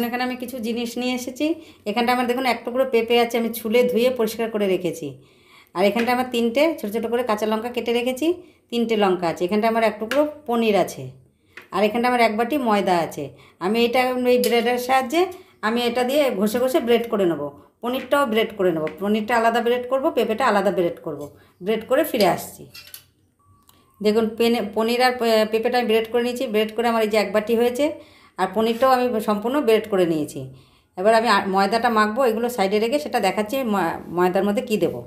এখানে আমি কিছু জিনিস নিয়ে এসেছি। এখানটা আমার দেখুন এক টুকরো পেঁপে আছে, আমি ছুলে ধুয়ে পরিষ্কার করে রেখেছি। আর এখানটা আমার 3টে ছোটো ছোটো করে কাঁচা লঙ্কা কেটে রেখেছি, 3টে লঙ্কা আছে। এখানটা আমার এক টুকরো পনির আছে, আর এখানটা আমার 1 বাটি ময়দা আছে। আমি এটা এই ব্রেডের সাহায্যে আমি এটা দিয়ে ঘষে ঘষে ব্রেড করে নেব। পনিরটাও ব্রেড করে নেব, পনিরটা আলাদা ব্রেড করব, পেঁপেটা আলাদা ব্রেড করব। ব্রেড করে ফিরে আসছি। দেখুন পনির আর পেঁপেটা আমি ব্রেড করে নিয়েছি। ব্রেড করে আমার এই যে 1 বাটি হয়েছে, আর পনিরটাও আমি সম্পূর্ণ ব্রেড করে নিয়েছি। এবার আমি ময়দাটা মাখবো, এগুলো সাইডে রেখে সেটা দেখাচ্ছি ময়দার মধ্যে কী দেবো।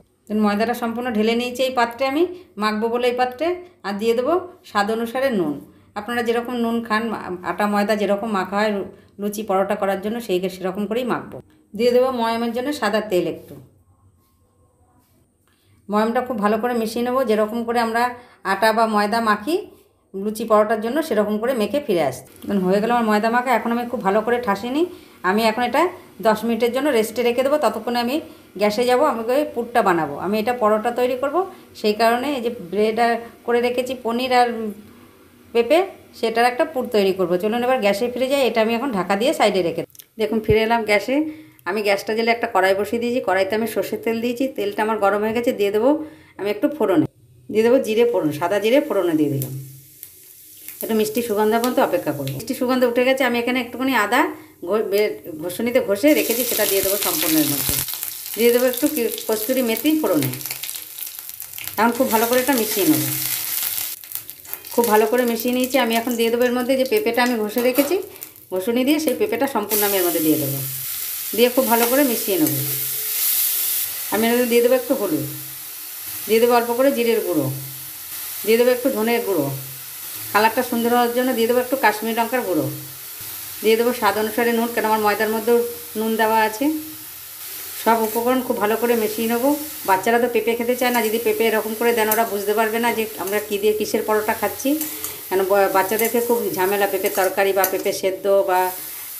ময়দাটা সম্পূর্ণ ঢেলে নিয়েছি এই পাত্রে, আমি মাখবো বলে এই পাত্রে। আর দিয়ে দেবো স্বাদ অনুসারে নুন। আপনারা যেরকম নুন খান, আটা ময়দা যেরকম মাখা হয় লুচি পরোটা করার জন্য সেরকম করেই মাখবো। দিয়ে দেবো ময়ামের জন্য সাদা তেল একটু। ময়ামটা খুব ভালো করে মিশিয়ে নেবো, যেরকম করে আমরা আটা বা ময়দা মাখি লুচি পরোটার জন্য সেরকম করে মেখে ফিরে আসছি। হয়ে গেল আমার ময়দা মাখা। এখন আমি খুব ভালো করে ঠাসিনি, আমি এখন এটা 10 মিনিটের জন্য রেস্টে রেখে দেবো। ততক্ষণে আমি গ্যাসে যাব, আমি ওই পুরটা বানাবো। আমি এটা পরোটা তৈরি করব, সেই কারণে এই যে ব্রেড আর করে রেখেছি পনির আর পেঁপে, সেটার একটা পুর তৈরি করব। চলুন এবার গ্যাসে ফিরে যাই। এটা আমি এখন ঢাকা দিয়ে সাইডে রেখে দেখুন ফিরে এলাম গ্যাসে। আমি গ্যাসটা জেলে একটা কড়াই বসিয়ে দিয়েছি। কড়াইতে আমি সর্ষের তেল দিয়েছি। তেলটা আমার গরম হয়ে গেছে। দিয়ে দেবো আমি একটু ফোড়নে, দিয়ে দেবো জিরে ফোড়ন, সাদা জিরে ফোড়নে দিয়ে দিলাম। একটু মিষ্টি সুগন্ধ পর্যন্ত অপেক্ষা করবো। মিষ্টি সুগন্ধ উঠে গেছে। আমি এখানে একটুখানি আদা ঘষণিতে ঘষে রেখেছি, সেটা দিয়ে দেবো সম্পূর্ণের মধ্যে। দিয়ে দেবো একটু কস্তুরি মেথি ফোড়নে। এখন খুব ভালো করে এটা মিশিয়ে নেবো। খুব ভালো করে মিশিয়ে নিয়েছি। আমি এখন দিয়ে দেবো এর মধ্যে যে পেঁপেটা আমি ঘষে রেখেছি, ঘষুনি দিয়ে সেই পেঁপেটা সম্পূর্ণ আমি এর মধ্যে দিয়ে দেবো। দিয়ে খুব ভালো করে মিশিয়ে নেবো। আমি এর মধ্যে দিয়ে দেবো একটু হলুদ, দিয়ে দেবো অল্প করে জিরের গুঁড়ো, দিয়ে দেবো একটু ধনের গুঁড়ো, কালারটা সুন্দর হওয়ার জন্য দিয়ে দেবো একটু কাশ্মীরি লঙ্কার গুঁড়ো, দিয়ে দেবো স্বাদ অনুসারে নুন, কেন আমার ময়দার মধ্যেও নুন দেওয়া আছে। সব উপকরণ খুব ভালো করে মিশিয়ে নেবো। বাচ্চারা তো পেঁপে খেতে চায় না, যদি পেঁপে এরকম করে দেন ওরা বুঝতে পারবে না যে আমরা কী দিয়ে কিসের পরোটা খাচ্ছি। কেন বাচ্চাদেরকে খুব ঝামেলা, পেঁপের তরকারি বা পেঁপে সেদ্ধ বা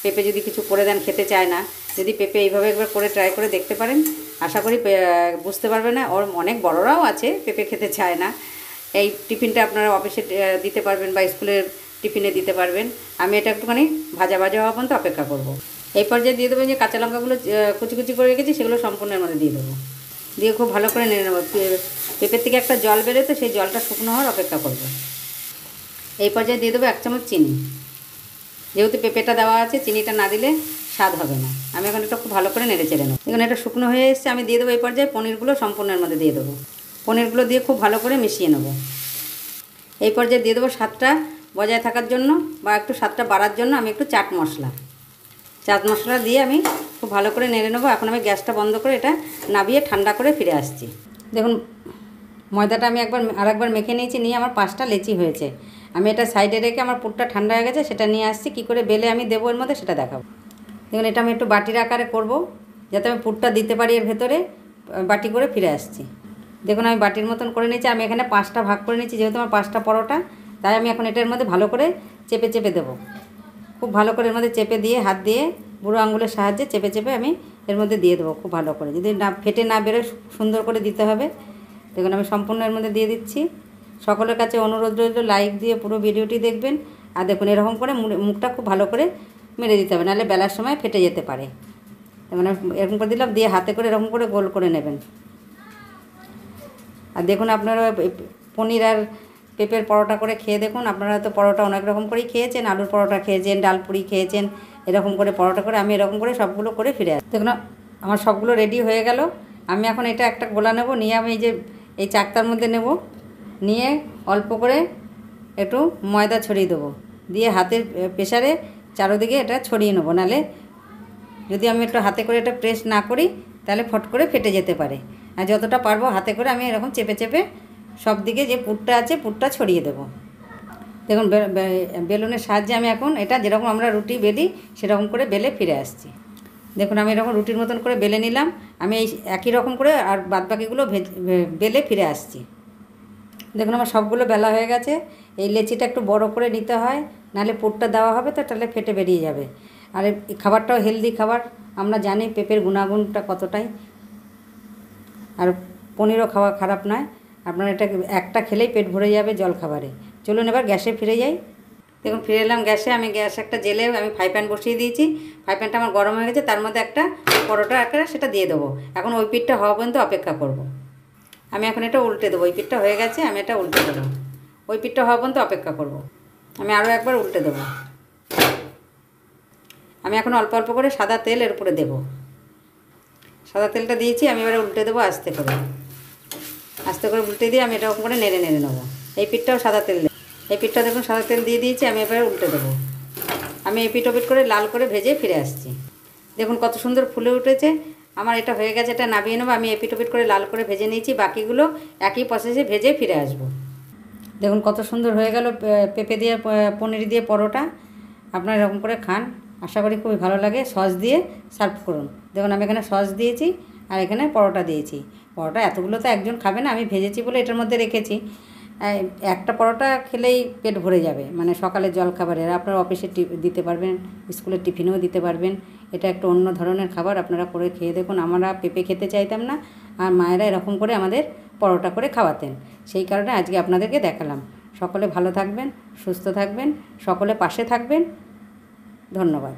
পেঁপে যদি কিছু করে দেন খেতে চায় না। যদি পেঁপে এইভাবে একবার করে ট্রাই করে দেখতে পারেন, আশা করি বুঝতে পারবে না। ওর অনেক বড়রাও আছে পেঁপে খেতে চায় না। এই টিফিনটা আপনারা অফিসে দিতে পারবেন বা স্কুলের টিফিনে দিতে পারবেন। আমি এটা একটুখানি ভাজা ভাজা হওয়া পর্যন্ত অপেক্ষা করবো। এই পর্যায়ে দিয়ে দেবো যে কাঁচা লঙ্কাগুলো কুচি কুচি করে রেখেছি, সেগুলো সম্পূর্ণের মধ্যে দিয়ে দেবো। দিয়ে খুব ভালো করে নেড়ে নেবো। পেঁপের থেকে একটা জল বেরোতে সেই জলটা শুকনো হওয়ার অপেক্ষা করবো। এই পর্যায়ে দিয়ে দেবো 1 চামচ চিনি। যেহেতু পেঁপেটা দেওয়া আছে, চিনিটা না দিলে স্বাদ হবে না। আমি এখন এটা খুব ভালো করে নেড়ে চেড়ে নেবো। এখন এটা শুকনো হয়ে এসছে। আমি দিয়ে দেবো এই পর্যায়ে পনিরগুলো সম্পূর্ণের মধ্যে দিয়ে দেবো। পনিরগুলো দিয়ে খুব ভালো করে মিশিয়ে নেবো। এই পর্যায়ে দিয়ে দেবো স্বাদটা বজায় থাকার জন্য বা একটু স্বাদটা বাড়ার জন্য আমি একটু চাট মশলা দিয়ে আমি খুব ভালো করে নেড়ে নেবো। এখন আমি গ্যাসটা বন্ধ করে এটা নামিয়ে ঠান্ডা করে ফিরে আসছি। দেখুন ময়দাটা আমি আরেকবার মেখে নিয়েছি, নিয়ে আমার 5টা লেচি হয়েছে। আমি এটা সাইডে রেখে আমার পুরটা ঠান্ডা হয়ে গেছে, সেটা নিয়ে আসছি। কী করে বেলে আমি দেবো এর মধ্যে সেটা দেখাবো। দেখুন এটা আমি একটু বাটির আকারে করব, যাতে আমি পুরটা দিতে পারি এর ভেতরে। বাটি করে ফিরে আসছি। দেখুন আমি বাটির মতন করে নিয়েছি। আমি এখানে 5টা ভাগ করে নিয়েছি, যেহেতু আমার 5টা পরোটা, তাই আমি এখন এটার মধ্যে ভালো করে চেপে চেপে দেবো। খুব ভালো করে এর মধ্যে চেপে দিয়ে হাত দিয়ে বুড়ো আঙুলের সাহায্যে চেপে চেপে আমি এর মধ্যে দিয়ে দেবো খুব ভালো করে। যদি না ফেটে না বেরোয় সুন্দর করে দিতে হবে। দেখুন আমি সম্পূর্ণ এর মধ্যে দিয়ে দিচ্ছি। সকলের কাছে অনুরোধ রইল লাইক দিয়ে পুরো ভিডিওটি দেখবেন। আর দেখুন এরকম করে মুখটা খুব ভালো করে মেরে দিতে হবে, নাহলে বেলার সময় ফেটে যেতে পারে। মানে এরকম করে দিলাম, দিয়ে হাতে করে এরকম করে গোল করে নেবেন। আর দেখুন আপনারা পনির আর পেঁপের পরোটা করে খেয়ে দেখুন। আপনারা তো পরোটা অনেক রকম করেই খেয়েছেন, আলুর পরোটা খেয়েছেন, ডাল পুরি খেয়েছেন। এরকম করে পরোটা করে আমি এরকম করে সবগুলো করে ফিরে আসি। দেখুন আমার সবগুলো রেডি হয়ে গেল। আমি এখন এটা একটা গোলা নেব, নিয়ে আমি এই চাকতার মধ্যে নেব, নিয়ে অল্প করে একটু ময়দা ছড়িয়ে দেবো, দিয়ে হাতের প্রেসারে চারোদিকে এটা ছড়িয়ে নেবো। নাহলে যদি আমি একটু হাতে করে এটা প্রেস না করি, তাহলে ফট করে ফেটে যেতে পারে। আর যতটা পারবো হাতে করে আমি এরকম চেপে চেপে সব দিকে যে পুরটা আছে পুরটা ছড়িয়ে দেবো। দেখুন বেলুনের সাহায্যে আমি এখন এটা যেরকম আমরা রুটি বেলি সেরকম করে বেলে ফিরে আসছি। দেখুন আমি এরকম রুটির মতন করে বেলে নিলাম। আমি এই একই রকম করে আর বাদবাকিগুলো বেলে ফিরে আসছি। দেখুন আমার সবগুলো বেলা হয়ে গেছে। এই লেচিটা একটু বড় করে নিতে হয়, নাহলে পুরটা দেওয়া হবে তো তাহলে ফেটে বেরিয়ে যাবে। আর এই খাবারটাও হেলদি খাবার, আমরা জানি পেঁপের গুণাগুণটা কতটাই। আর পনিরও খাওয়া খারাপ নয়। আপনারা এটা একটা খেলেই পেট ভরে যাবে জল খাবারে। চলুন এবার গ্যাসে ফিরে যাই। দেখুন ফিরে এলাম গ্যাসে। আমি গ্যাস একটা জেলে আমি ফ্রাই প্যান বসিয়ে দিয়েছি। ফ্রাই প্যানটা আমার গরম হয়ে গেছে, তার মধ্যে একটা পরোটা আকারে সেটা দিয়ে দেবো। এখন ওই পিঠটা হওয়া পর্যন্ত অপেক্ষা করব। আমি এখন এটা উল্টে দেবো। ওই পিঠটা হয়ে গেছে, আমি এটা উল্টে দেবো। ওই পিঠটা হওয়া পর্যন্ত অপেক্ষা করব। আমি আরও একবার উল্টে দেবো। আমি এখন অল্প অল্প করে সাদা তেল এর উপরে দেবো। সাদা তেলটা দিয়েছি, আমি এবারে উল্টে দেবো আস্তে করে। আস্তে করে উল্টে দিয়ে আমি এরকম করে নেড়ে নেড়ে নেবো। এই পিঠটাও সাদা তেল দেবো। এই পিঠটা দেখুন সাদা তেল দিয়ে দিয়েছি, আমি এবারে উল্টে দেবো। আমি এই পিঠ ওপিঠ করে লাল করে ভেজে ফিরে আসছি। দেখুন কত সুন্দর ফুলে উঠেছে। আমার এটা হয়ে গেছে, এটা নামিয়ে নেবো। আমি এই পিঠ ওপিঠ করে লাল করে ভেজে নিয়েছি, বাকিগুলো একই প্রসেসে ভেজে ফিরে আসবো। দেখুন কত সুন্দর হয়ে গেল পেঁপে দিয়ে পনির দিয়ে পরোটা। আপনারা এরকম করে খান, আশা করি খুবই ভালো লাগে। সস দিয়ে সার্ভ করুন। দেখুন আমি এখানে সস দিয়েছি আর এখানে পরোটা দিয়েছি। পরোটা এতগুলো তো একজন খাবে না, আমি ভেজেছি বলে এটার মধ্যে রেখেছি। একটা পরোটা খেলেই পেট ভরে যাবে, মানে সকালের জলখাবারের। আপনারা অফিসে দিতে পারবেন, স্কুলের টিফিনেও দিতে পারবেন। এটা একটা অন্য ধরনের খাবার, আপনারা করে খেয়ে দেখুন। আমরা পেঁপে খেতে চাইতাম না, আর মায়েরা এরকম করে আমাদের পরোটা করে খাওয়াতেন। সেই কারণে আজকে আপনাদেরকে দেখালাম। সকলে ভালো থাকবেন, সুস্থ থাকবেন, সকলে পাশে থাকবেন। ধন্যবাদ।